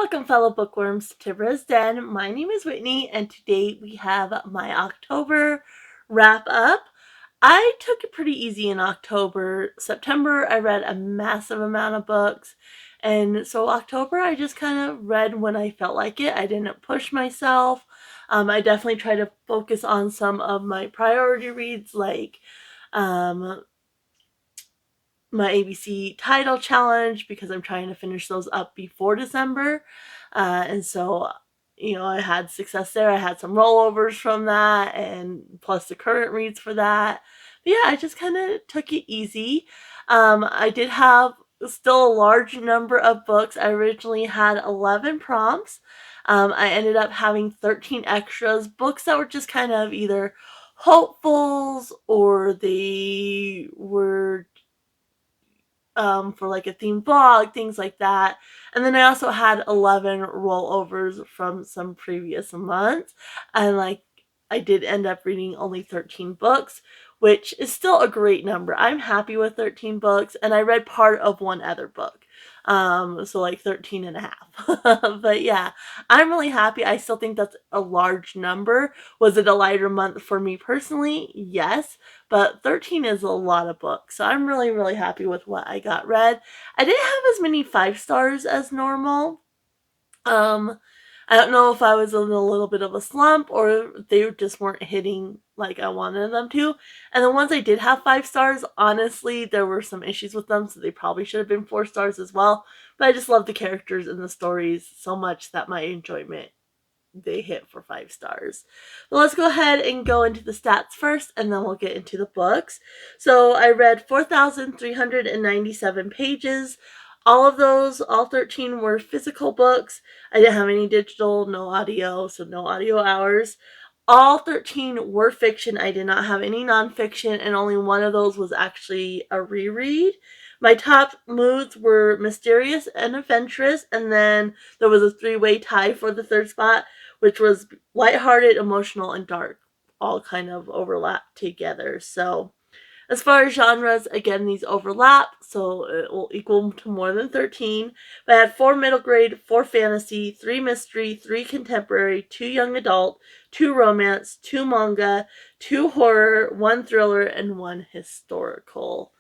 Welcome, fellow bookworms, to Tibra's Den. My name is Whitney, and today we have my October wrap up. I took it pretty easy in October. September, I read a massive amount of books, and so October, I just kind of read when I felt like it. I didn't push myself. I definitely tried to focus on some of my priority reads, like um, my ABC title challenge, because I'm trying to finish those up before December. And so, I had success there. I had some rollovers from that, and plus the current reads for that. But yeah, I just kind of took it easy. I did have still a large number of books. I originally had 11 prompts. I ended up having 13 extras, books that were just kind of either hopefuls or they were for like a themed blog, things like that. And then I also had 11 rollovers from some previous months. And I did end up reading only 13 books, which is still a great number. I'm happy with 13 books, and I read part of one other book. So like 13 and a half. But yeah, I'm really happy. I still think that's a large number. Was it a lighter month for me personally? Yes, but 13 is a lot of books. So I'm really, really happy with what I got read. I didn't have as many 5 stars as normal. Um, I don't know if I was in a little bit of a slump or they just weren't hitting like I wanted them to. And the ones I did have 5 stars, honestly, there were some issues with them, so they probably should have been 4 stars as well. But I just love the characters and the stories so much that my enjoyment they hit for 5 stars. But let's go ahead and go into the stats first, and then we'll get into the books. So I read 4,397 pages. All of those, all 13 were physical books. I didn't have any digital, no audio, so no audio hours. All 13 were fiction. I did not have any nonfiction, and only one of those was actually a reread. My top moods were mysterious and adventurous, and then there was a three-way tie for the third spot, which was lighthearted, emotional, and dark, all kind of overlap together. So as far as genres, again, these overlap, so it will equal to more than 13. But I had 4 middle grade, 4 fantasy, 3 mystery, 3 contemporary, 2 young adult, 2 romance, 2 manga, 2 horror, 1 thriller, and 1 historical.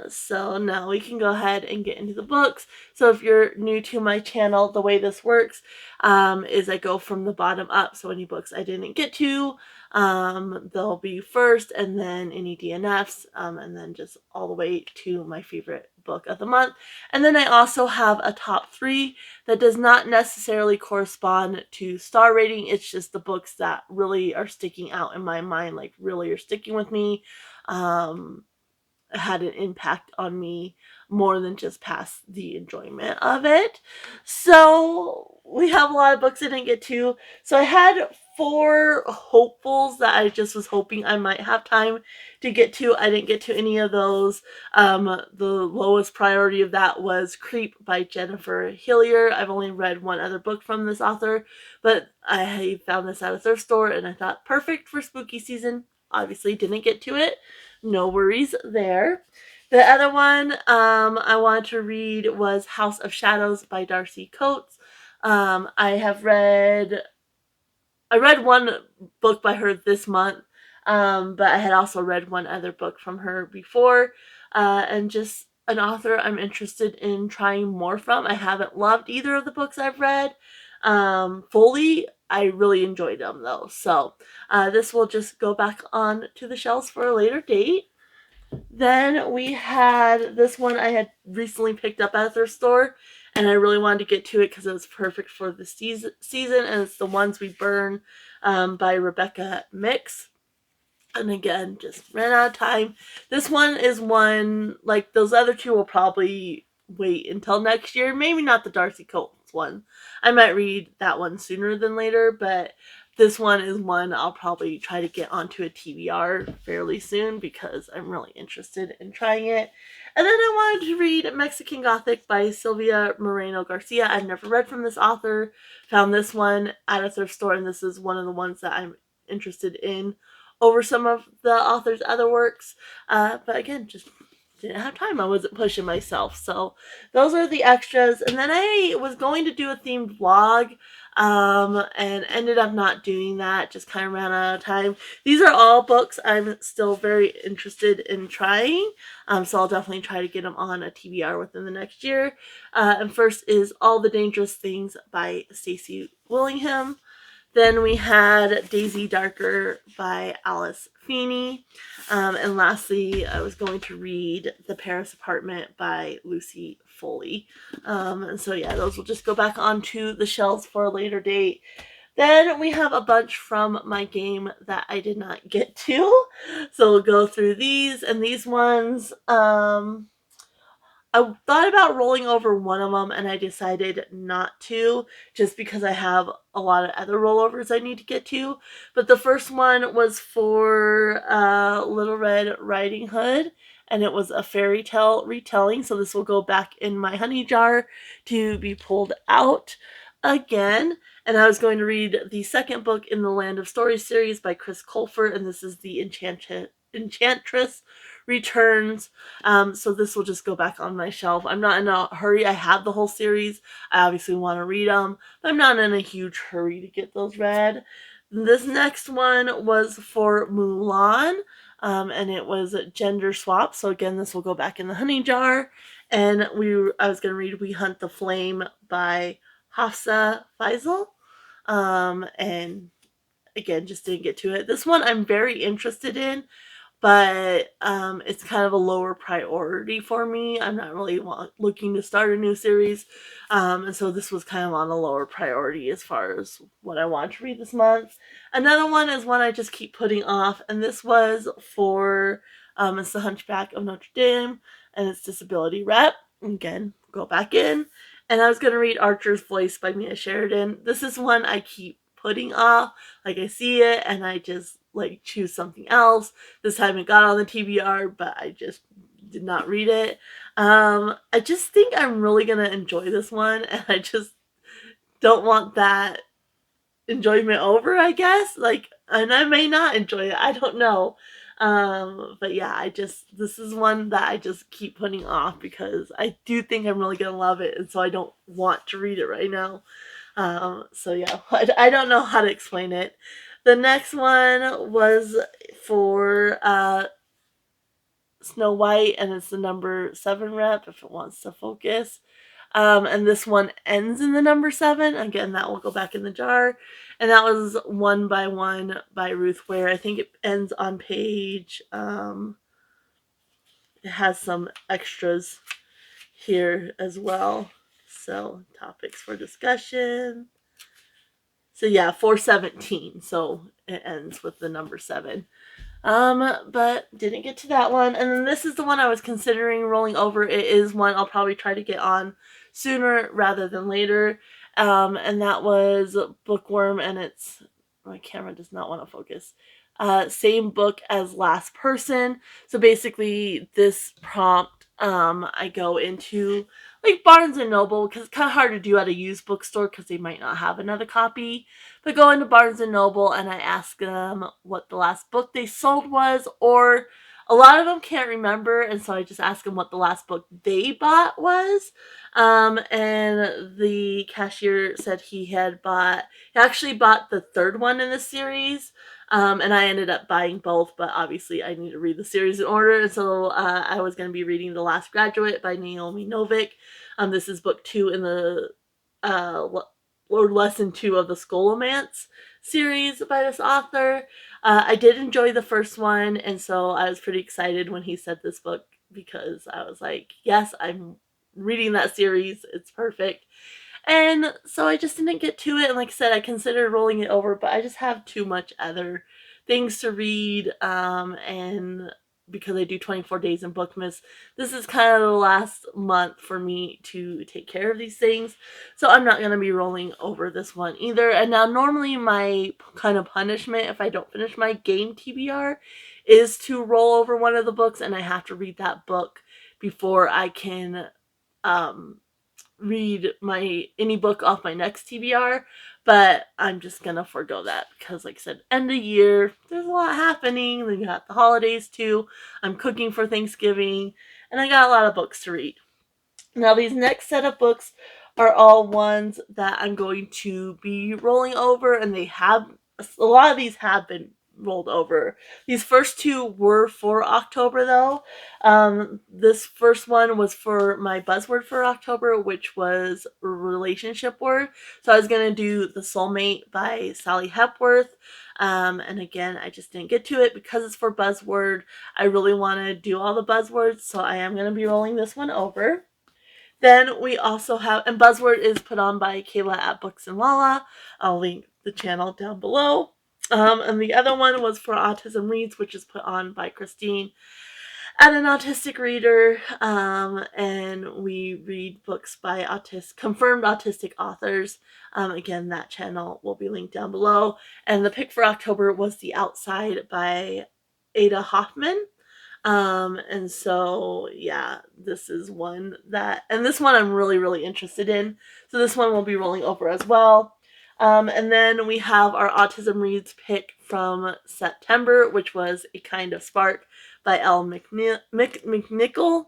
So now we can go ahead and get into the books. So if you're new to my channel, the way this works is I go from the bottom up. So any books I didn't get to, they'll be first, and then any DNFs, and then just all the way to my favorite book of the month. And then I also have a top 3 that does not necessarily correspond to star rating. It's just the books that really are sticking out in my mind, like really are sticking with me. Had an impact on me more than just past the enjoyment of it. So we have a lot of books I didn't get to. So I had 4 hopefuls that I just was hoping I might have time to get to. I didn't get to any of those. The lowest priority of that was Creep by Jennifer Hillier. I've only read one other book from this author, but I found this at a thrift store and I thought perfect for spooky season. Obviously didn't get to it. No worries there. The other one I wanted to read was House of Shadows by Darcy Coates. I read one book by her this month, but I had also read one other book from her before, and just an author I'm interested in trying more from. I haven't loved either of the books I've read fully. I really enjoyed them though, so this will just go back on to the shelves for a later date. Then we had this one I had recently picked up at a thrift store, and I really wanted to get to it because it was perfect for the season, and it's The Ones We Burn by Rebecca Mix. And again, just ran out of time. This one is one, like those other 2 will probably wait until next year. Maybe not the Darcy Coates one. I might read that one sooner than later, but this one is one I'll probably try to get onto a TBR fairly soon because I'm really interested in trying it. And then I wanted to read Mexican Gothic by Silvia Moreno Garcia. I've never read from this author. Found this one at a thrift store, and this is one of the ones that I'm interested in over some of the author's other works. But again, just didn't have time. I wasn't pushing myself. So those are the extras. And then I was going to do a themed vlog, and ended up not doing that. Just kind of ran out of time. These are all books I'm still very interested in trying. So I'll definitely try to get them on a TBR within the next year. And first is All the Dangerous Things by Stacey Willingham. Then we had Daisy Darker by Alice Feeney. And lastly, I was going to read The Paris Apartment by Lucy Foley. And so yeah, those will just go back onto the shelves for a later date. Then we have a bunch from my game that I did not get to. So we'll go through these. And these ones, I thought about rolling over one of them and I decided not to, just because I have a lot of other rollovers I need to get to. But the first one was for Little Red Riding Hood, and it was a fairy tale retelling. So this will go back in my honey jar to be pulled out again. And I was going to read the second book in the Land of Stories series by Chris Colfer, and this is the Enchantress Returns. So this will just go back on my shelf. I'm not in a hurry. I have the whole series. I obviously want to read them, but I'm not in a huge hurry to get those read. This next one was for Mulan, and it was gender swap. So again, this will go back in the honey jar. And I was going to read We Hunt the Flame by Hafsah Faizal. And again, just didn't get to it. This one I'm very interested in, but it's kind of a lower priority for me. I'm not really looking to start a new series, and so this was kind of on a lower priority as far as what I want to read this month. Another one is one I just keep putting off, and this was for it's The Hunchback of Notre Dame, and it's Disability Rep. Again, go back in. And I was going to read Archer's Voice by Mia Sherdan. This is one I keep putting off. Like, I see it and I just like choose something else. This time it got on the TBR, but I just did not read it. I just think I'm really gonna enjoy this one, and I just don't want that enjoyment over, I guess. Like, and I may not enjoy it. I don't know. But yeah, this is one that I just keep putting off because I do think I'm really gonna love it, and so I don't want to read it right now. So yeah, I don't know how to explain it. The next one was for Snow White, and it's the number 7 rep if it wants to focus. And this one ends in the number 7. Again, that will go back in the jar. And that was One by One by Ruth Ware. I think it ends on page, it has some extras here as well. So, topics for discussion. So yeah, 417. So it ends with the number 7. But didn't get to that one. And then this is the one I was considering rolling over. It is one I'll probably try to get on sooner rather than later. And that was Bookworm, and it's, my camera does not want to focus. Same book as Last Person. So basically this prompt, I go into like Barnes and Noble, because it's kind of hard to do at a used bookstore because they might not have another copy. But go into Barnes and Noble and I ask them what the last book they sold was, or a lot of them can't remember, and so I just ask them what the last book they bought was. And the cashier said he actually bought the third one in the series. And I ended up buying both, but obviously I need to read the series in order. And so I was going to be reading The Last Graduate by Naomi Novik. This is book 2 in the or lesson 2 of the Scholomance series by this author. I did enjoy the first one, and so I was pretty excited when he said this book, because I was like, yes, I'm reading that series. It's perfect. And so I just didn't get to it. And like I said, I considered rolling it over, but I just have too much other things to read. And because I do 24 days in Bookmas, this is kind of the last month for me to take care of these things. So I'm not going to be rolling over this one either. And now normally my kind of punishment if I don't finish my game TBR is to roll over one of the books, and I have to read that book before I can read any book off my next TBR, but I'm just gonna forego that because, like I said, end of year, there's a lot happening. Then you got the holidays too. I'm cooking for Thanksgiving, and I got a lot of books to read. Now, these next set of books are all ones that I'm going to be rolling over, and a lot of these have been rolled over. These first two were for October, though. This first one was for my buzzword for October, which was relationship word. So I was going to do The Soulmate by Sally Hepworth. And again, I just didn't get to it because it's for buzzword. I really want to do all the buzzwords, so I am going to be rolling this one over. Then we also have, and Buzzword is put on by Kayla at Books and Lala. I'll link the channel down below. And the other one was for Autism Reads, which is put on by Christine at An Autistic Reader. And we read books by confirmed autistic authors. Again, that channel will be linked down below. And the pick for October was The Outside by Ada Hoffman. And so, yeah, this is one and this one I'm really, really interested in. So this one will be rolling over as well. And then we have our Autism Reads pick from September, which was A Kind of Spark by Elle McNichol.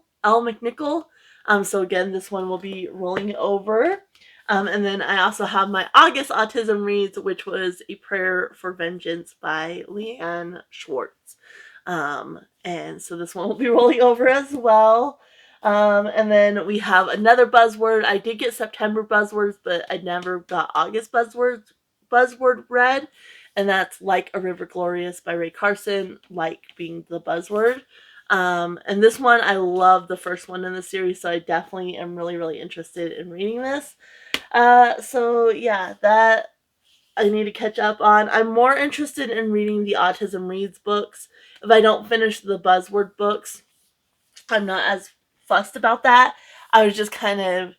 So again, this one will be rolling over. And then I also have my August Autism Reads, which was A Prayer for Vengeance by Leanne Schwartz. And so this one will be rolling over as well. And then we have another buzzword. I did get September buzzwords, but I never got August buzzword read. And that's Like a River Glorious by Ray Carson, like being the buzzword. And this one, I love the first one in the series, so I definitely am really, really interested in reading this. So yeah, that I need to catch up on. I'm more interested in reading the Autism Reads books. If I don't finish the buzzword books, I'm not as fussed about that. I was just kind of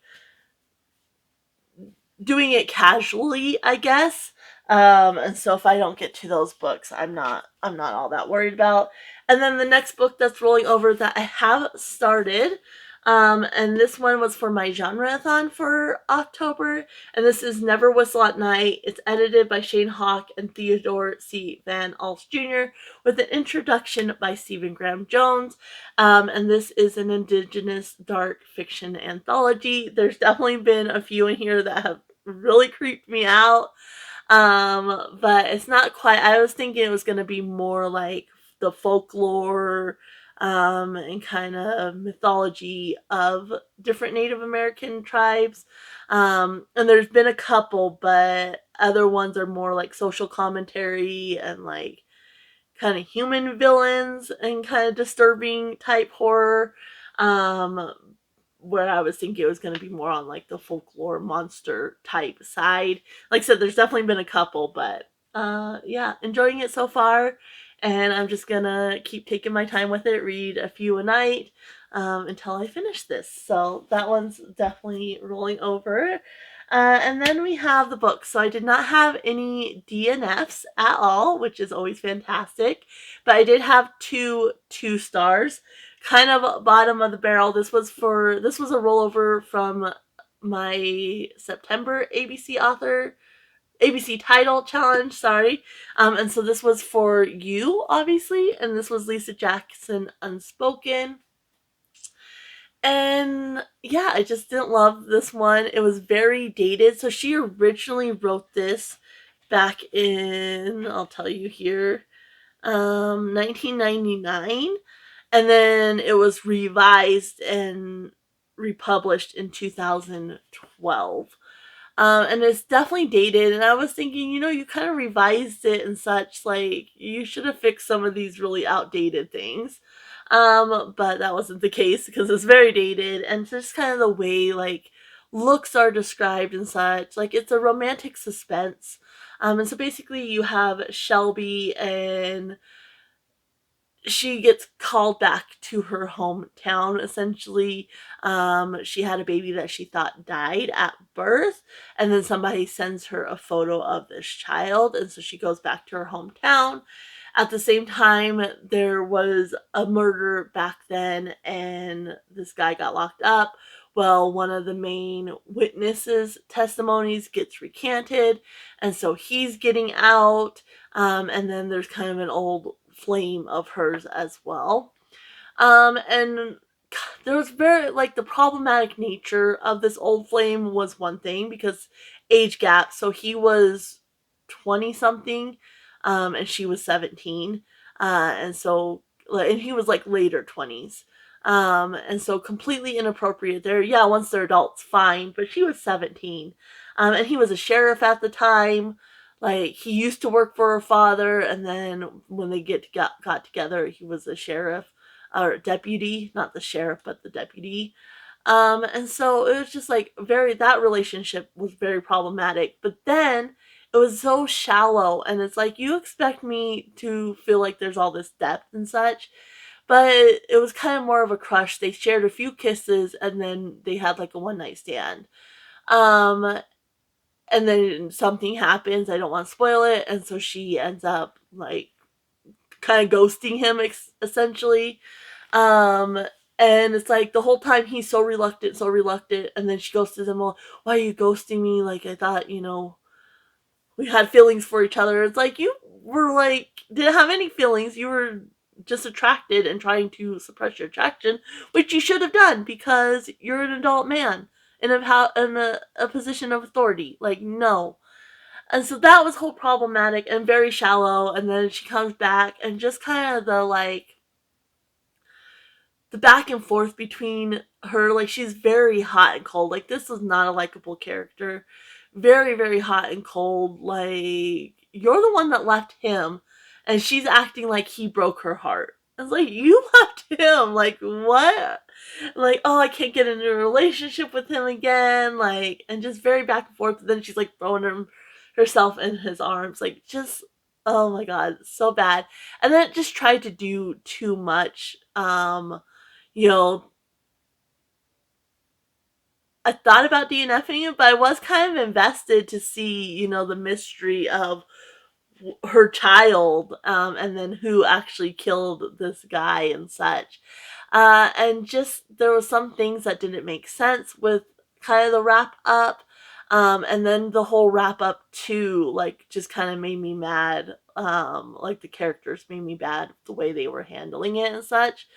doing it casually, I guess. And so if I don't get to those books, I'm not all that worried about. And then the next book that's rolling over that I have started, and this one was for my genre-a-thon for October, and this is Never Whistle at Night. It's edited by Shane Hawk and Theodore C. Van Alst Jr. with an introduction by Stephen Graham Jones. And this is an Indigenous dark fiction anthology. There's definitely been a few in here that have really creeped me out. But it's not quite. I was thinking it was going to be more like the folklore and kind of mythology of different Native American tribes. And there's been a couple, but other ones are more like social commentary and like kind of human villains and kind of disturbing type horror. Where I was thinking it was going to be more on like the folklore monster type side. Like I said, there's definitely been a couple, but yeah, enjoying it so far. And I'm just gonna keep taking my time with it, read a few a night until I finish this. So that one's definitely rolling over. And then we have the books. So I did not have any DNFs at all, which is always fantastic. But I did have two stars, kind of bottom of the barrel. This was a rollover from my September ABC title challenge, sorry. And so this was for You, obviously, and this was Lisa Jackson Unspoken. And yeah, I just didn't love this one. It was very dated. So she originally wrote this back in, I'll tell you here, 1999. And then it was revised and republished in 2012. And it's definitely dated. And I was thinking, you kind of revised it and such. Like, you should have fixed some of these really outdated things. But that wasn't the case because it's very dated. And just kind of the way, like, looks are described and such. Like, it's a romantic suspense. And so basically, you have Shelby, and she gets called back to her hometown. Essentially, she had a baby that she thought died at birth, and then somebody sends her a photo of this child, and so she goes back to her hometown. At the same time, there was a murder back then, and this guy got locked up. Well, one of the main witnesses' testimonies gets recanted, and so he's getting out. And then there's kind of an old flame of hers as well. And there was very, like, the problematic nature of this old flame was one thing, because age gap. So he was 20 something, and she was 17. And so, and he was like later 20s. And so completely inappropriate there. Yeah, once they're adults, fine, but she was 17. And he was a sheriff at the time. Like, he used to work for her father, and then when they got together, he was a sheriff, or deputy, not the sheriff, but the deputy. And so it was just like that relationship was very problematic. But then it was so shallow, and it's like, you expect me to feel like there's all this depth and such, but it was kind of more of a crush. They shared a few kisses, and then they had like a one night stand. Um, and then something happens. I don't want to spoil it, and so she ends up like kind of ghosting him, essentially. Um, and it's like the whole time he's so reluctant, and then she goes to him, well, why are you ghosting me? Like, I thought, we had feelings for each other. It's like, you were like, didn't have any feelings. You were just attracted and trying to suppress your attraction, which you should have done because you're an adult man in a position of authority. Like, no. And so that was whole problematic and very shallow. And then she comes back, and just kind of the back and forth between her, like, she's very hot and cold. Like, this was not a likable character. Very, very hot and cold. Like, you're the one that left him, and she's acting like he broke her heart. It's like, you left him. Like, what? Like, oh, I can't get into a relationship with him again. Like, and just very back and forth. Then she's like throwing herself in his arms. Like, just, oh my God, so bad. And then it just tried to do too much. You know, I thought about DNFing it, but I was kind of invested to see, the mystery of her child, and then who actually killed this guy and such. And just, there were some things that didn't make sense with kind of the wrap up. And then the whole wrap up too, like, just kind of made me mad. Like, the characters made me bad, the way they were handling it and such.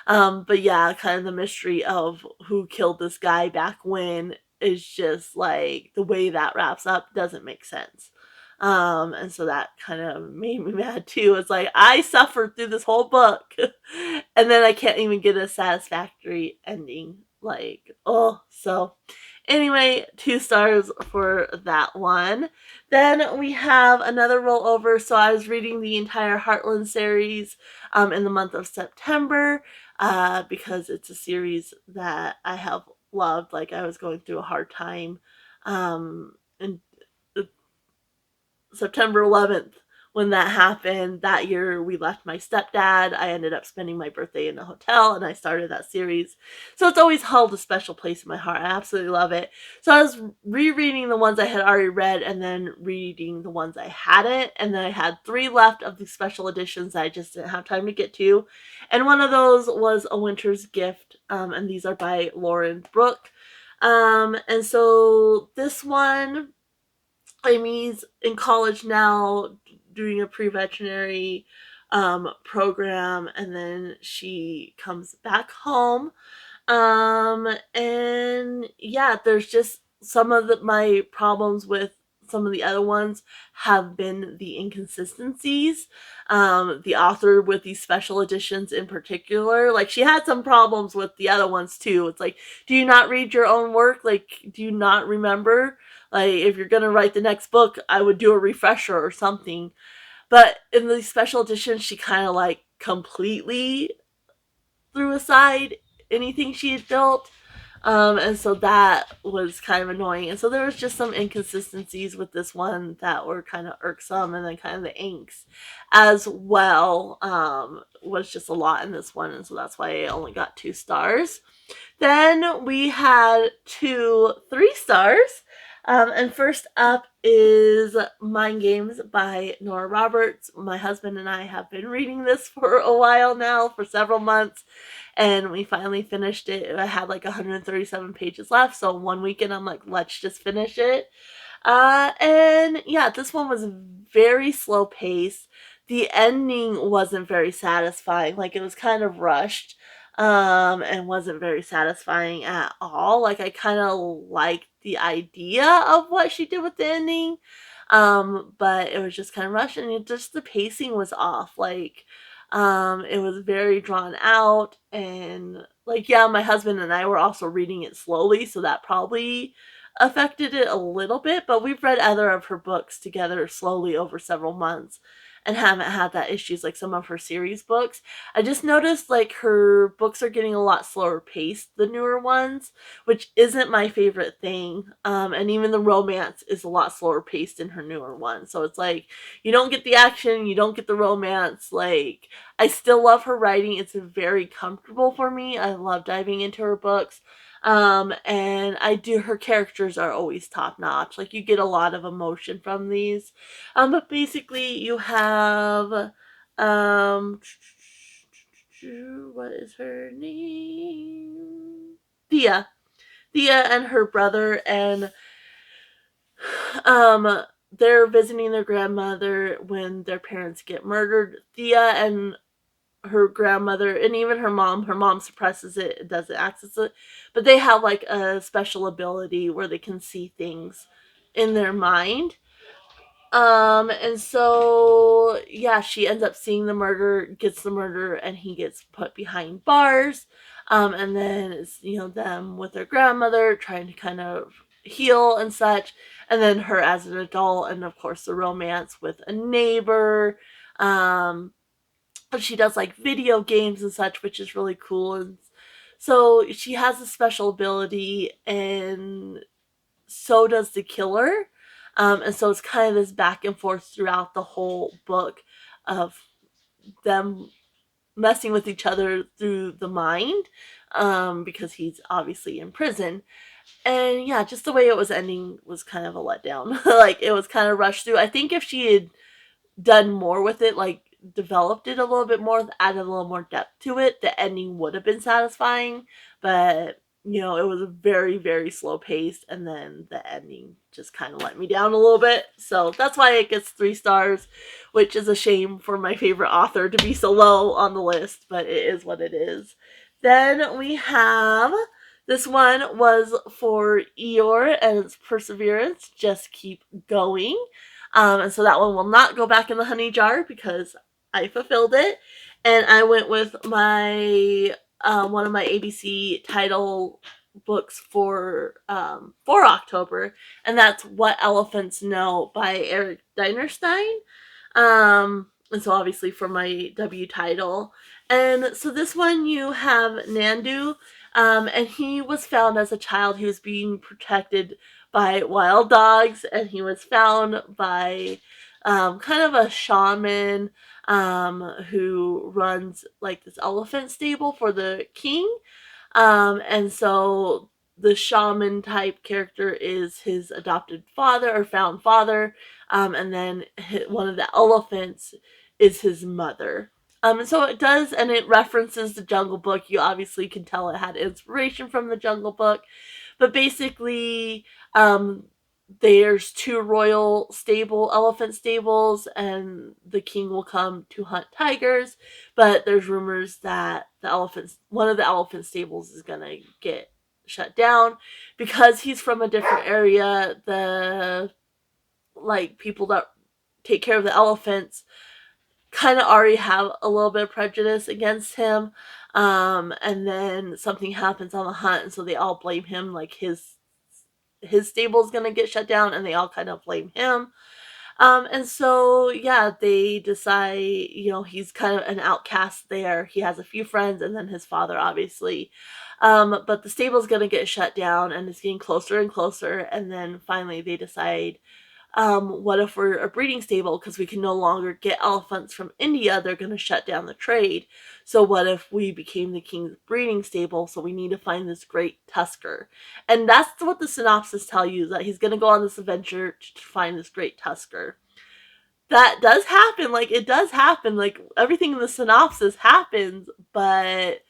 But yeah, kind of the mystery of who killed this guy back when is just like, the way that wraps up doesn't make sense. And so that kind of made me mad too. It's like, I suffered through this whole book and then I can't even get a satisfactory ending. Like, oh, so anyway, 2 stars for that one. Then we have another rollover. So I was reading the entire Heartland series in the month of September, because it's a series that I have loved. Like, I was going through a hard time, and September 11th, when that happened, that year we left my stepdad. I ended up spending my birthday in a hotel, and I started that series. So it's always held a special place in my heart. I absolutely love it. So I was rereading the ones I had already read, and then reading the ones I hadn't. And then I had 3 left of the special editions that I just didn't have time to get to. And one of those was A Winter's Gift, and these are by Lauren Brooke. And so this one, Amy's in college now, doing a pre-veterinary program, and then she comes back home. And yeah, there's just some of my problems with some of the other ones have been the inconsistencies. The author with these special editions in particular, like, she had some problems with the other ones too. It's like, do you not read your own work? Like, do you not remember? Like, if you're gonna write the next book, I would do a refresher or something. But in the special edition, she kind of like completely threw aside anything she had built. And so that was kind of annoying. And so there was just some inconsistencies with this one that were kind of irksome, and then kind of the inks as well, was just a lot in this one. And so that's why I only got 2 stars. Then we had 3 stars. And first up is Mind Games by Nora Roberts. My husband and I have been reading this for a while now, for several months, and we finally finished it. I had like 137 pages left, so one weekend I'm like, let's just finish it. And yeah, this one was very slow paced. The ending wasn't very satisfying. Like, it was kind of rushed. and wasn't very satisfying at all. Like, I kind of liked the idea of what she did with the ending, but it was just kind of rushed, and the pacing was off. Like, it was very drawn out, and like, yeah, my husband and I were also reading it slowly, so that probably affected it a little bit, but we've read other of her books together slowly over several months and haven't had that issues like some of her series books. I just noticed like her books are getting a lot slower paced, the newer ones, which isn't my favorite thing. And even the romance is a lot slower paced in her newer ones. So it's like you don't get the action, you don't get the romance. Like, I still love her writing. It's very comfortable for me. I love diving into her books. And her characters are always top notch. Like, you get a lot of emotion from these. But basically you have, um, what is her name? Thea. Thea and her brother, and um they're visiting their grandmother when their parents get murdered. Thea and her grandmother, and even her mom suppresses it and doesn't access it, but they have like a special ability where they can see things in their mind. And so, yeah, she ends up seeing the murder, gets the murder, and he gets put behind bars. And then it's, them with their grandmother trying to kind of heal and such. And then her as an adult, and of course, the romance with a neighbor. Um, she does like video games and such, which is really cool. And so she has a special ability, and so does the killer. And so it's kind of this back and forth throughout the whole book of them messing with each other through the mind, because he's obviously in prison. And yeah, just the way it was ending was kind of a letdown. Like, it was kind of rushed through. I think if she had done more with it, like developed it a little bit more, added a little more depth to it, the ending would have been satisfying. But it was a very, very slow pace, and then the ending just kind of let me down a little bit. So that's why it gets 3 stars, which is a shame for my favorite author to be so low on the list, but it is what it is. Then we have, this one was for Eeyore and its perseverance. Just keep going. And so that one will not go back in the honey jar because I fulfilled it. And I went with my one of my ABC title books for October, and that's What Elephants Know by Eric Dinerstein. And so obviously for my W title. And so this one you have Nandu, and he was found as a child. He was being protected by wild dogs, and he was found by kind of a shaman who runs like this elephant stable for the king. And so the shaman type character is his adopted father or found father, and then one of the elephants is his mother. And so it does, and it references the Jungle Book. You obviously can tell it had inspiration from the Jungle Book, but basically, there's 2 royal elephant stables, and the king will come to hunt tigers. But there's rumors that one of the elephant stables is gonna get shut down because he's from a different area. The people that take care of the elephants kind of already have a little bit of prejudice against him. And then something happens on the hunt, and so they all blame him. Like, his stable's gonna get shut down, and they all kind of blame him. And so, yeah, they decide, he's kind of an outcast there. He has a few friends, and then his father, obviously. But the stable's gonna get shut down, and it's getting closer and closer. And then finally, they decide, what if we're a breeding stable? Because we can no longer get elephants from India. They're going to shut down the trade. So what if we became the king's breeding stable? So we need to find this great tusker. And that's what the synopsis tell you, that he's going to go on this adventure to find this great tusker. That does happen. Like, it does happen. Like, everything in the synopsis happens, but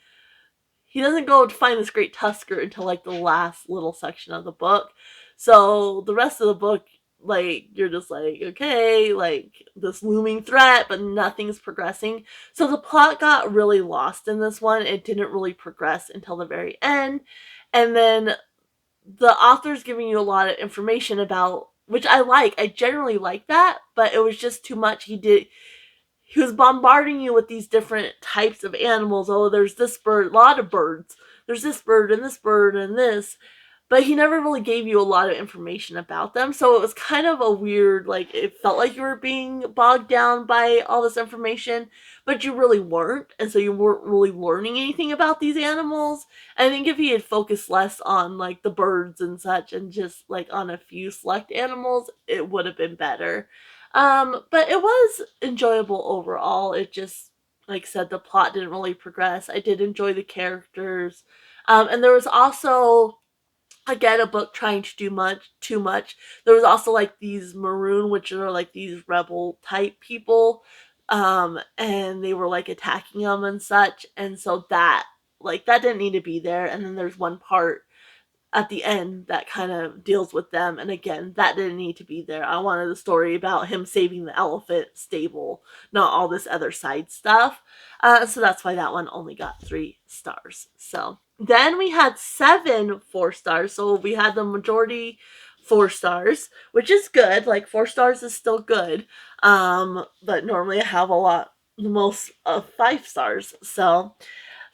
he doesn't go to find this great tusker until like the last little section of the book. So the rest of the book, like, you're just like, okay, like, this looming threat, but nothing's progressing. So the plot got really lost in this one. It didn't really progress until the very end. And then the author's giving you a lot of information about, which I like. I generally like that, but it was just too much. He was bombarding you with these different types of animals. Oh, there's this bird, a lot of birds. There's this bird and this bird and this. But he never really gave you a lot of information about them. So it was kind of a weird, like, it felt like you were being bogged down by all this information, but you really weren't. And so you weren't really learning anything about these animals. I think if he had focused less on, like, the birds and such and just, like, on a few select animals, it would have been better. But it was enjoyable overall. It just, like I said, the plot didn't really progress. I did enjoy the characters. And there was also, again, a book trying to do too much. There was also like these maroon, which are like these rebel type people, and they were like attacking them and such. And so that didn't need to be there. And then there's one part at the end that kind of deals with them, and again, that didn't need to be there. I wanted a story about him saving the elephant stable, not all this other side stuff. So that's why that one only got 3 stars. So then we had 7 4-stars, so we had the majority 4 stars, which is good. Like, 4 stars is still good, but normally I have the most of 5 stars.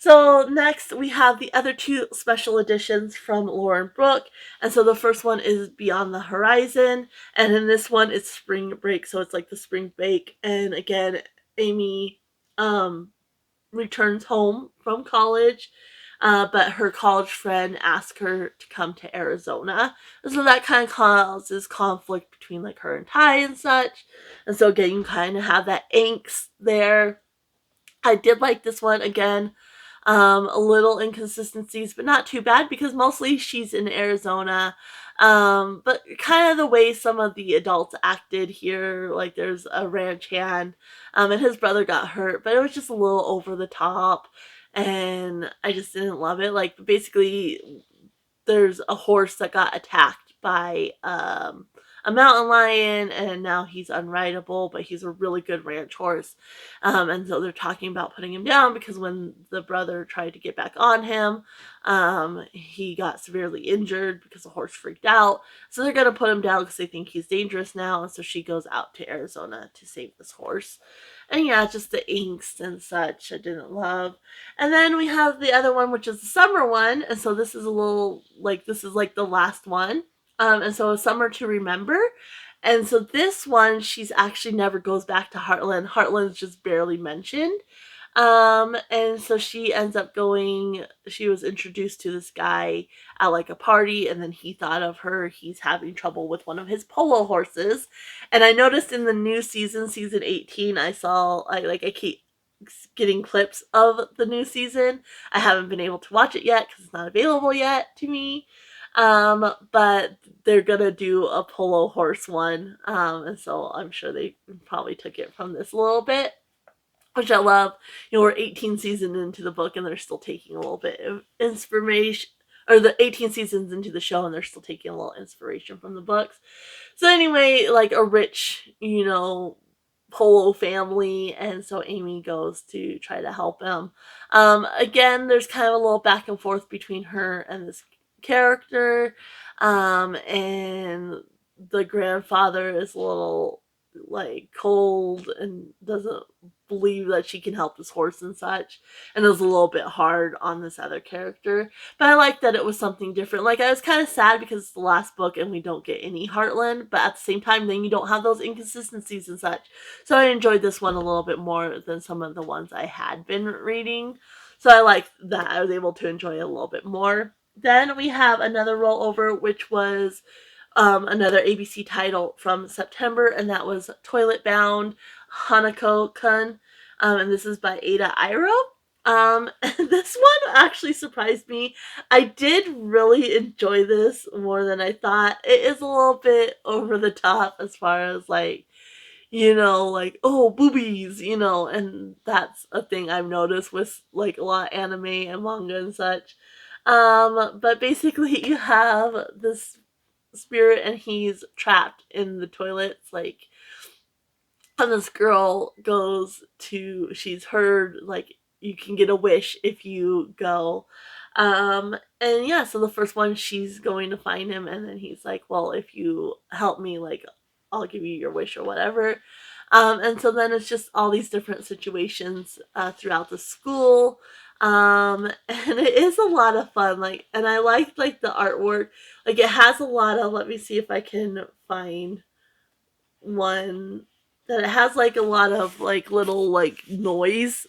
So next we have the other 2 special editions from Lauren Brooke. And so the first one is Beyond the Horizon. And in this one it's spring break. So it's like the spring break. And again, Amy returns home from college. But her college friend asks her to come to Arizona. And so that kind of causes conflict between like her and Ty and such. And so again, you kind of have that angst there. I did like this one again. A little inconsistencies, but not too bad because mostly she's in Arizona. But kind of the way some of the adults acted here, like there's a ranch hand, and his brother got hurt, but it was just a little over the top, and I just didn't love it. Like, basically, there's a horse that got attacked by a mountain lion, and now he's unrideable, but he's a really good ranch horse. And so they're talking about putting him down because when the brother tried to get back on him, he got severely injured because the horse freaked out. So they're going to put him down because they think he's dangerous now. And so she goes out to Arizona to save this horse. And yeah, just the angst and such I didn't love. And then we have the other one, which is the summer one. And so this is this is like the last one. And so Summer to Remember. And so this one, she's actually never goes back to Heartland. Heartland's just barely mentioned. And so she ends up she was introduced to this guy at like a party, and then he thought of her. He's having trouble with one of his polo horses. And I noticed in the new season 18, I keep getting clips of the new season. I haven't been able to watch it yet because it's not available yet to me. But they're gonna do a polo horse one. And so I'm sure they probably took it from this a little bit, which I love. We're 18 seasons into the book and they're still taking a little bit of inspiration, or the 18 seasons into the show and they're still taking a little inspiration from the books. So anyway, like a rich, polo family, and so Amy goes to try to help him. Again, there's kind of a little back and forth between her and this character, and the grandfather is a little like cold and doesn't believe that she can help this horse and such, and is a little bit hard on this other character. But I like that it was something different. Like, I was kind of sad because it's the last book and we don't get any Heartland, but at the same time then you don't have those inconsistencies and such. So I enjoyed this one a little bit more than some of the ones I had been reading. So I like that I was able to enjoy it a little bit more. Then we have another rollover, which was another ABC title from September, and that was Toilet Bound Hanako-kun. And this is by Ada Iro. And this one actually surprised me. I did really enjoy this more than I thought. It is a little bit over the top as far as like, oh, boobies, and that's a thing I've noticed with like a lot of anime and manga and such. But basically you have this spirit, and he's trapped in the toilets, like, and this girl goes to, she's heard, like, you can get a wish if you go. And yeah, so the first one, she's going to find him, and then he's like, well, if you help me, like, I'll give you your wish or whatever. And so then it's just all these different situations throughout the school. And it is a lot of fun. Like, and I like the artwork. Like, it has a lot of, let me see if I can find one that it has like a lot of like little like noise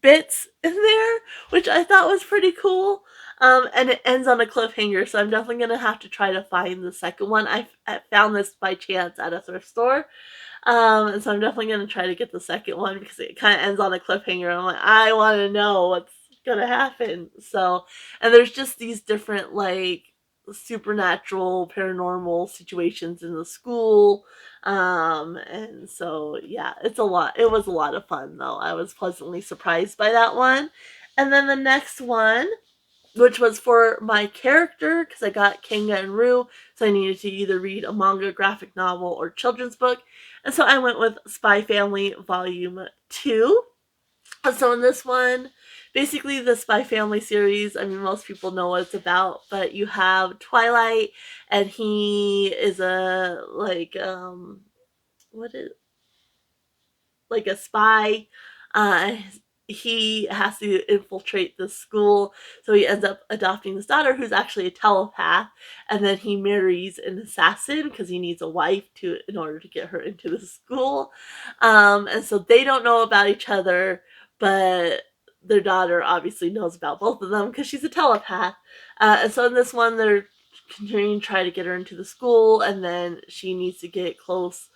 bits in there, which I thought was pretty cool. And it ends on a cliffhanger, so I'm definitely gonna have to try to find the second one. I found this by chance at a thrift store, and so I'm definitely gonna try to get the second one because it kind of ends on a cliffhanger. And I'm like, I want to know what's gonna happen. So, and there's just these different like supernatural, paranormal situations in the school. And so yeah, it's a lot. It was a lot of fun though. I was pleasantly surprised by that one. And then the next one, which was for my character, because I got Kenga and Rue, so I needed to either read a manga, graphic novel, or children's book. And so I went with Spy Family Volume 2. And so in this one, basically the Spy Family series, I mean, most people know what it's about, but you have Twilight, and he is a, like, what is, like a spy. Uh, he has to infiltrate the school, so he ends up adopting his daughter, who's actually a telepath, and then he marries an assassin because he needs a wife to in order to get her into the school. And so they don't know about each other, but their daughter obviously knows about both of them because she's a telepath. And so in this one, they're continuing to try to get her into the school, and then she needs to get close,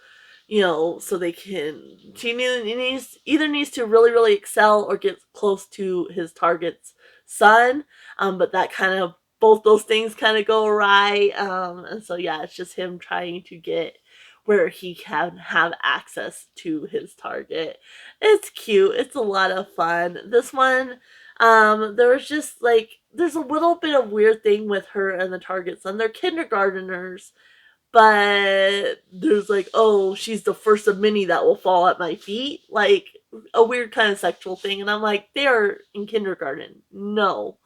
so they can. She needs to really excel or get close to his target's son. But that kind of both those things kind of go awry. And so yeah, it's just him trying to get where he can have access to his target. It's cute. It's a lot of fun. This one, there was just like there's a little bit of weird thing with her and the target son. They're kindergarteners, but there's like, oh, she's the first of many that will fall at my feet, like a weird kind of sexual thing. And I'm like, they're in kindergarten, no.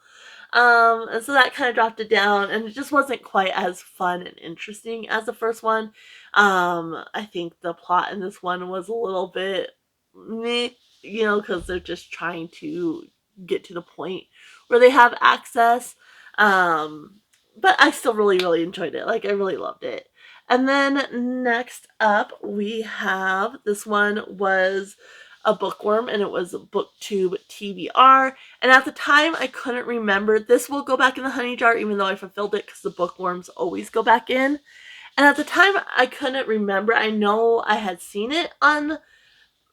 And so that kind of dropped it down, and it just wasn't quite as fun and interesting as the first one. I think the plot in this one was a little bit meh, because they're just trying to get to the point where they have access. But I still really enjoyed it. Like, I really loved it. And then next up, we have this one was a bookworm, and it was a booktube TBR. And at the time, I couldn't remember. This will go back in the honey jar, even though I fulfilled it, because the bookworms always go back in. And at the time, I couldn't remember. I know I had seen it on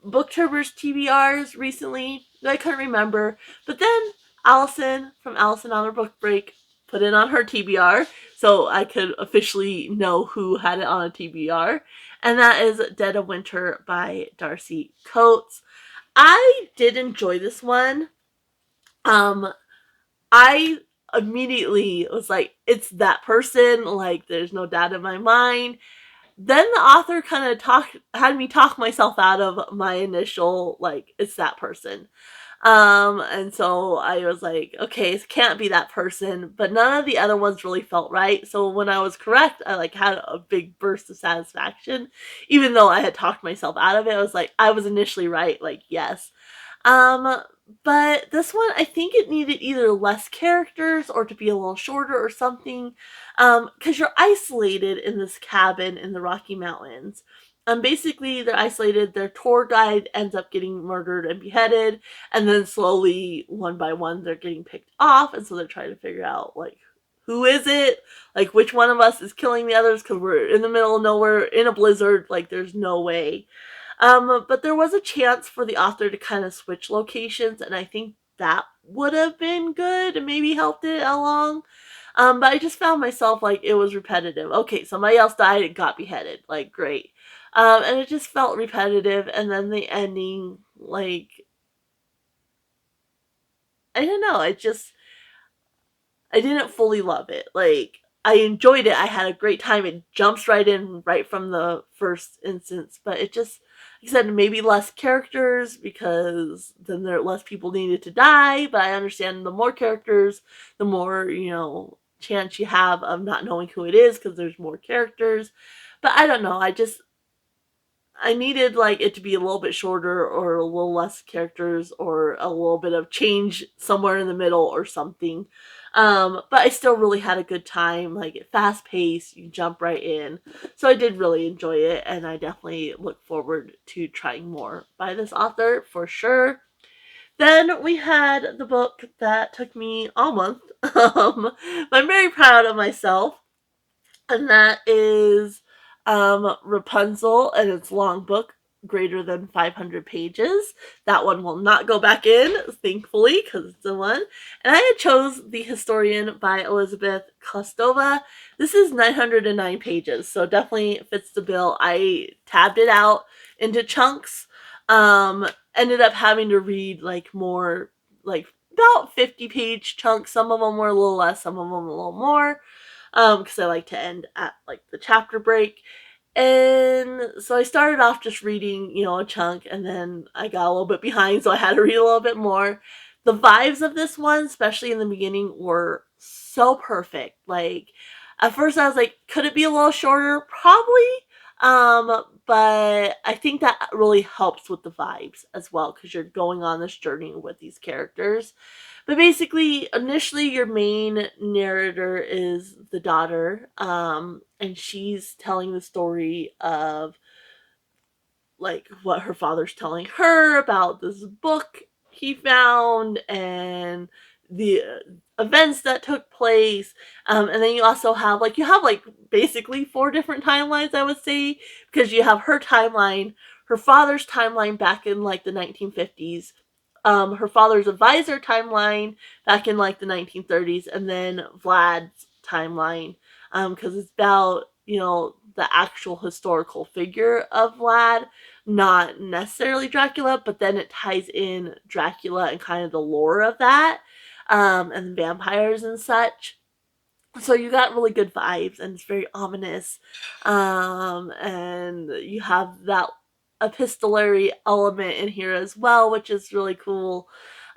Booktuber's TBRs recently, but I couldn't remember. But then Allison from Allison on her book break put it on her TBR, so I could officially know who had it on a TBR. And that is Dead of Winter by Darcy Coates. I did enjoy this one. I immediately was like, it's that person. Like, there's no doubt in my mind. Then the author kind of had me talk myself out of my initial, like, it's that person. And so I was like, okay, it can't be that person, but none of the other ones really felt right. So when I was correct, I like had a big burst of satisfaction, even though I had talked myself out of it. I was like, I was initially right, like, yes. Um, but this one, I think it needed either less characters or to be a little shorter or something. Because you're isolated in this cabin in the Rocky Mountains. Basically, they're isolated. Their tour guide ends up getting murdered and beheaded, and then slowly, one by one, they're getting picked off, and so they're trying to figure out, like, who is it? Like, which one of us is killing the others? Because we're in the middle of nowhere, in a blizzard, like, there's no way. But there was a chance for the author to kind of switch locations, and I think that would have been good and maybe helped it along. But I just found myself like it was repetitive. Okay, somebody else died and got beheaded. Like, great. And it just felt repetitive. And then the ending, like, I don't know. I didn't fully love it. Like, I enjoyed it. I had a great time. It jumps right in right from the first instance, but it just, like I said, maybe less characters because then there less people needed to die. But I understand the more characters, the more chance you have of not knowing who it is because there's more characters. But I don't know. I needed like it to be a little bit shorter or a little less characters or a little bit of change somewhere in the middle or something. But I still really had a good time. Like fast paced, you jump right in. So I did really enjoy it, and I definitely look forward to trying more by this author for sure. Then we had the book that took me all month. But I'm very proud of myself, and that is Rapunzel, and its long book, greater than 500 pages. That one will not go back in, thankfully, because it's the one. And I had chose The Historian by Elizabeth Kostova. This is 909 pages, so definitely fits the bill. I tabbed it out into chunks. Ended up having to read like more, like about 50-page chunks. Some of them were a little less, some of them a little more, because I like to end at like the chapter break. And so I started off just reading, a chunk, and then I got a little bit behind, so I had to read a little bit more. The vibes of this one, especially in the beginning, were so perfect. Like, at first I was like, could it be a little shorter? Probably. But I think that really helps with the vibes as well, because you're going on this journey with these characters. But basically, initially, your main narrator is the daughter, and she's telling the story of like what her father's telling her about this book he found and the events that took place. And then you also have like basically four different timelines, I would say, because you have her timeline, her father's timeline back in like the 1950s, her father's advisor timeline back in like the 1930s, and then Vlad's timeline, because it's about the actual historical figure of Vlad, not necessarily Dracula, but then it ties in Dracula and kind of the lore of that, and vampires and such. So you got really good vibes, and it's very ominous, and you have that epistolary element in here as well, which is really cool.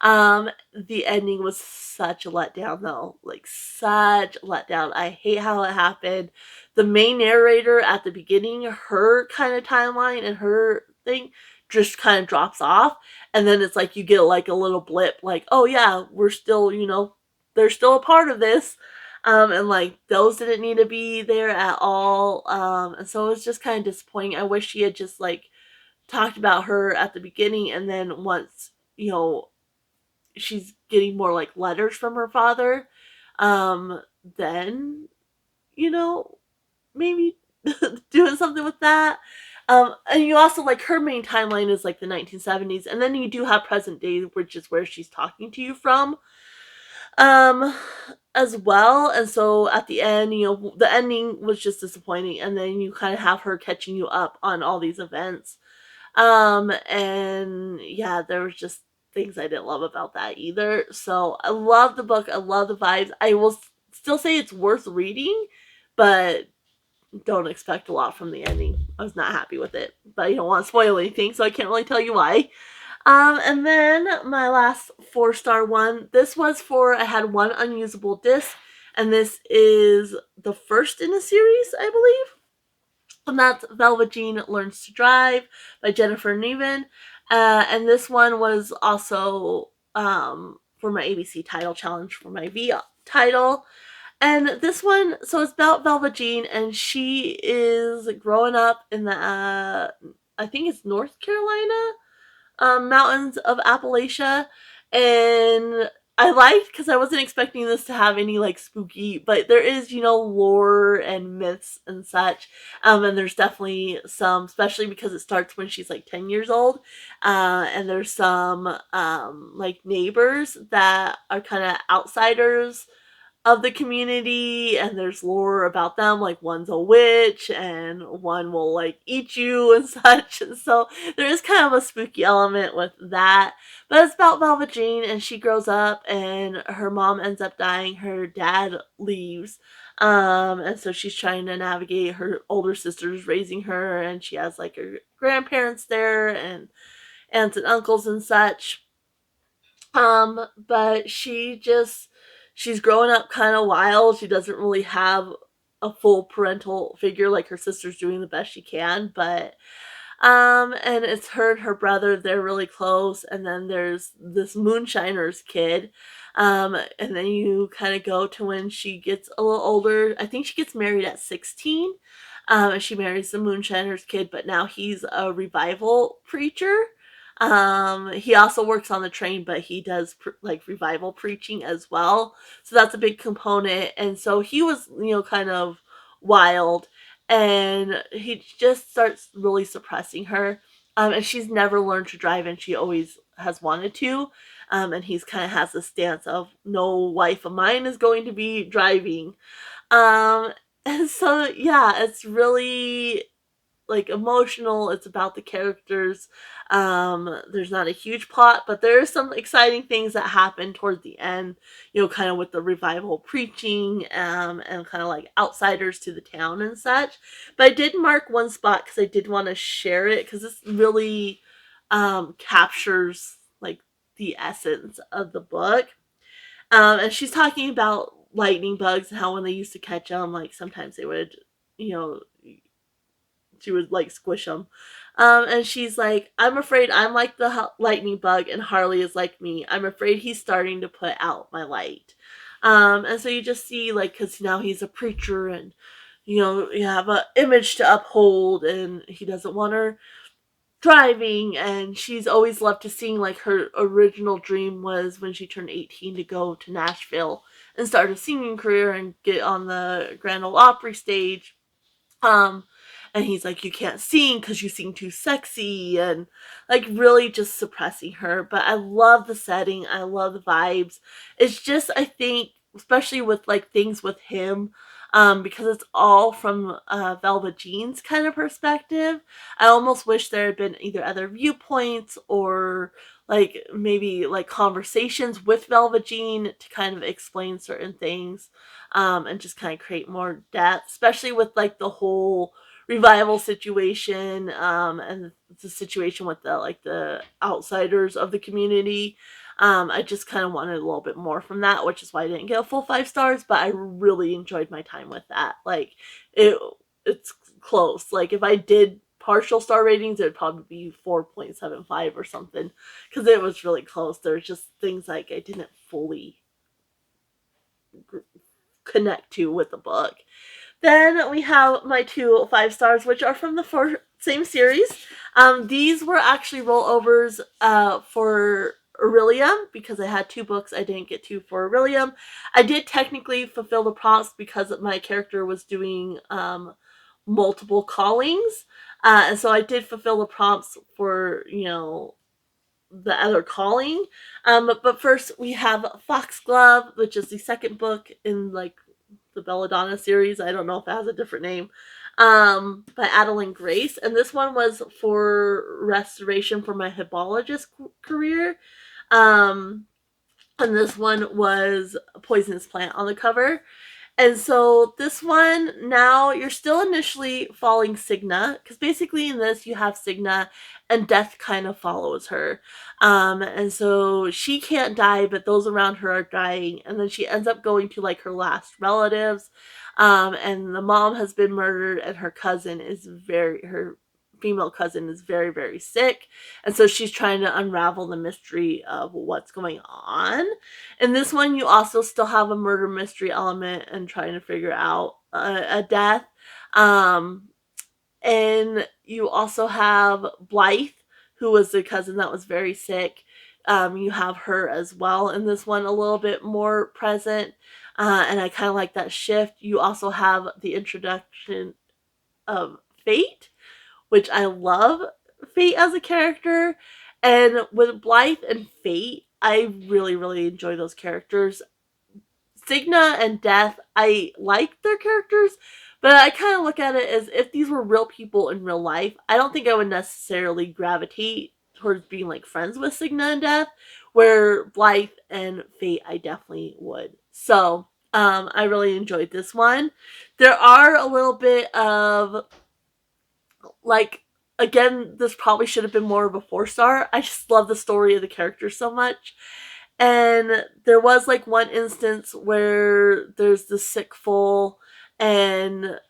The ending was such a letdown, though, like such a letdown. I hate how it happened. The main narrator at the beginning, her kind of timeline and her thing just kind of drops off, and then it's like you get like a little blip, like, oh yeah, we're still, they're still a part of this. And like those didn't need to be there at all. And so it was just kind of disappointing. I wish she had just like talked about her at the beginning, and then once, she's getting more like letters from her father, then, you know, maybe doing something with that. And you also like her main timeline is like the 1970s, and then you do have present day, which is where she's talking to you from, um, as well. And so at the end, the ending was just disappointing, and then you kind of have her catching you up on all these events. And yeah, there was just things I didn't love about that either. So I love the book. I love the vibes. I will still say it's worth reading, but don't expect a lot from the ending. I was not happy with it, but I don't want to spoil anything, so I can't really tell you why. And then my last 4-star one. This was for, I had one unusable disc, and this is the first in a series, I believe. And that's Velva Jean Learns to Drive by Jennifer Niven. And this one was also for my ABC title challenge for my V title. And this one, so it's about Velva Jean, and she is growing up in the, I think it's North Carolina, mountains of Appalachia. And I liked, because I wasn't expecting this to have any like spooky, but there is, lore and myths and such. And there's definitely some, especially because it starts when she's like 10 years old. And there's some like neighbors that are kind of outsiders, of the community, and there's lore about them, like one's a witch and one will like eat you and such. So there is kind of a spooky element with that. But it's about Velva Jean, and she grows up and her mom ends up dying, her dad leaves. And so she's trying to navigate, her older sister's raising her, and she has like her grandparents there and aunts and uncles and such. But she's growing up kind of wild. She doesn't really have a full parental figure, like her sister's doing the best she can, but and it's her and her brother, they're really close, and then there's this moonshiner's kid. And then you kind of go to when she gets a little older. I think she gets married at 16. And she marries the moonshiner's kid, but now he's a revival preacher. He also works on the train, but he does like revival preaching as well. So that's a big component. And so he was, kind of wild, and he just starts really suppressing her. And she's never learned to drive, and she always has wanted to. And he's kind of has a stance of no wife of mine is going to be driving. Um, and so yeah, it's really like emotional. It's about the characters. There's not a huge plot, but there are some exciting things that happen towards the end, kind of with the revival preaching, and kind of like outsiders to the town and such. But I did mark one spot because I did want to share it, because this really captures like the essence of the book. And she's talking about lightning bugs and how when they used to catch them, like sometimes they would, you know, she would like squish them. And she's like, I'm afraid I'm like the lightning bug and Harley is like me. I'm afraid he's starting to put out my light. And so you just see, like, because now he's a preacher, and you have an image to uphold, and he doesn't want her driving. And she's always loved to sing. Like, her original dream was when she turned 18 to go to Nashville and start a singing career and get on the Grand Ole Opry stage. um and he's like, you can't sing because you sing too sexy, and like really just suppressing her. But I love the setting, I love the vibes. It's just, I think, especially with like things with him, because it's all from Velva Jean's kind of perspective. I almost wish there had been either other viewpoints, or like maybe like conversations with Velva Jean to kind of explain certain things, and just kind of create more depth, especially with like the whole revival situation, and the situation with the outsiders of the community. I just kind of wanted a little bit more from that, which is why I didn't get a full 5 stars, but I really enjoyed my time with that. Like, it it's close. Like, if I did partial star ratings, it would probably be 4.75 or something, because it was really close. There's just things like I didn't fully connect to with the book. Then we have my 2 5 stars, which are from the same series. These were actually rollovers for Aurelium, because I had 2 books I didn't get to for Aurelium. I did technically fulfill the prompts because my character was doing multiple callings. And so I did fulfill the prompts for, the other calling. But first we have Foxglove, which is the second book in like the Belladonna series. I don't know if it has a different name. By Adeline Grace. And this one was for restoration for my hebologist career. And this one was a poisonous plant on the cover. And so this one, now you're still initially following Signa, because basically in this you have Signa and death kind of follows her. And so she can't die, but those around her are dying. And then she ends up going to like her last relatives. And the mom has been murdered, and her female cousin is very, very sick. And so she's trying to unravel the mystery of what's going on. In this one, you also still have a murder mystery element and trying to figure out a death. And you also have Blythe, who was the cousin that was very sick. You have her as well in this one, a little bit more present. And I kind of like that shift. You also have the introduction of Fate, which I love Fate as a character. And with Blythe and Fate, I really, really enjoy those characters. Signa and Death, I like their characters, but I kind of look at it as if these were real people in real life. I don't think I would necessarily gravitate towards being like friends with Signa and Death, where Blythe and Fate I definitely would. So, I really enjoyed this one. There are a little bit of like, again, this probably should have been more of a 4-star. I just love the story of the characters so much. And there was like one instance where there's the sick foal and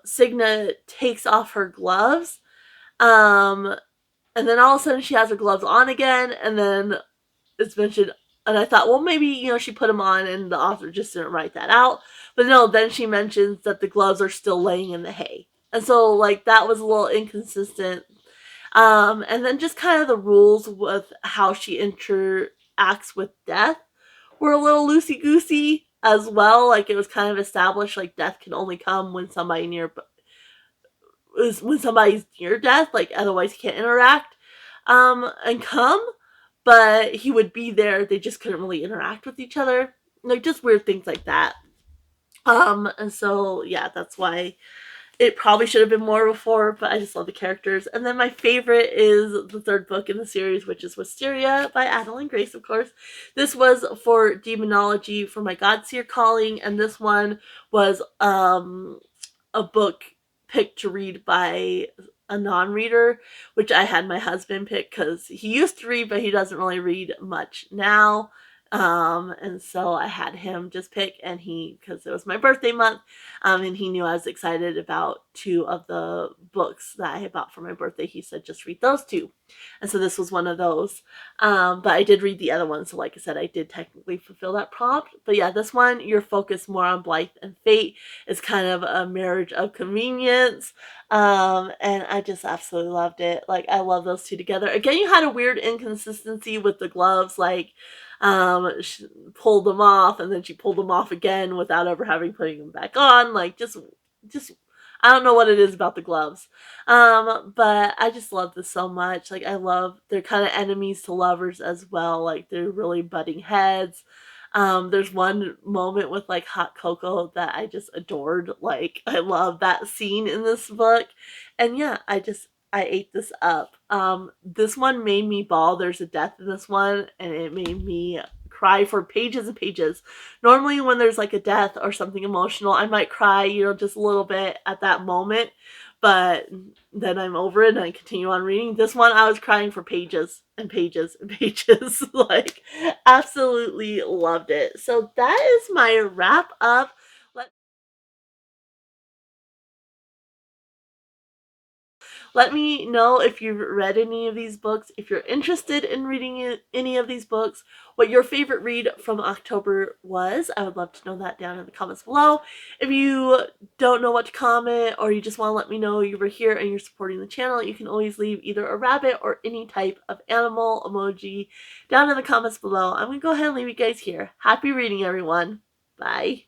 Signa takes off her gloves. And then all of a sudden she has her gloves on again, and then it's mentioned, and I thought, well, maybe, she put them on and the author just didn't write that out. But no, then she mentions that the gloves are still laying in the hay. And so, like, that was a little inconsistent. And then just kind of the rules with how she interacts with Death were a little loosey-goosey as well. Like, it was kind of established, like, Death can only come when somebody's near death, like, otherwise he can't interact, and come. But he would be there, they just couldn't really interact with each other. Like, just weird things like that. And so, yeah, that's why it probably should have been more before, but I just love the characters. And then my favorite is the third book in the series, which is Wisteria by Adeline Grace, of course. This was for demonology for my Godseer calling, and this one was a book picked to read by a non-reader, which I had my husband pick because he used to read, but he doesn't really read much now. And so I had him just pick, and because it was my birthday month, and he knew I was excited about 2 of the books that I had bought for my birthday. He said, just read those 2. And so this was one of those. But I did read the other one. So like I said, I did technically fulfill that prompt. But yeah, this one, you're focused more on Blythe and Fate. It's kind of a marriage of convenience. And I just absolutely loved it. Like, I love those 2 together. Again, you had a weird inconsistency with the gloves. Like, she pulled them off and then she pulled them off again without ever having putting them back on. Like, just I don't know what it is about the gloves. But I just love this so much. Like, I love, they're kind of enemies to lovers as well. Like, they're really butting heads. There's one moment with like hot cocoa that I just adored. Like, I love that scene in this book. And yeah, I ate this up. This one made me bawl. There's a death in this one, and it made me cry for pages and pages. Normally when there's like a death or something emotional, I might cry, just a little bit at that moment, but then I'm over it and I continue on reading. This one, I was crying for pages and pages and pages. Like, absolutely loved it. So that is my wrap up. Let me know if you've read any of these books, if you're interested in reading any of these books, what your favorite read from October was. I would love to know that down in the comments below. If you don't know what to comment, or you just want to let me know you were here and you're supporting the channel, you can always leave either a rabbit or any type of animal emoji down in the comments below. I'm going to go ahead and leave you guys here. Happy reading, everyone. Bye.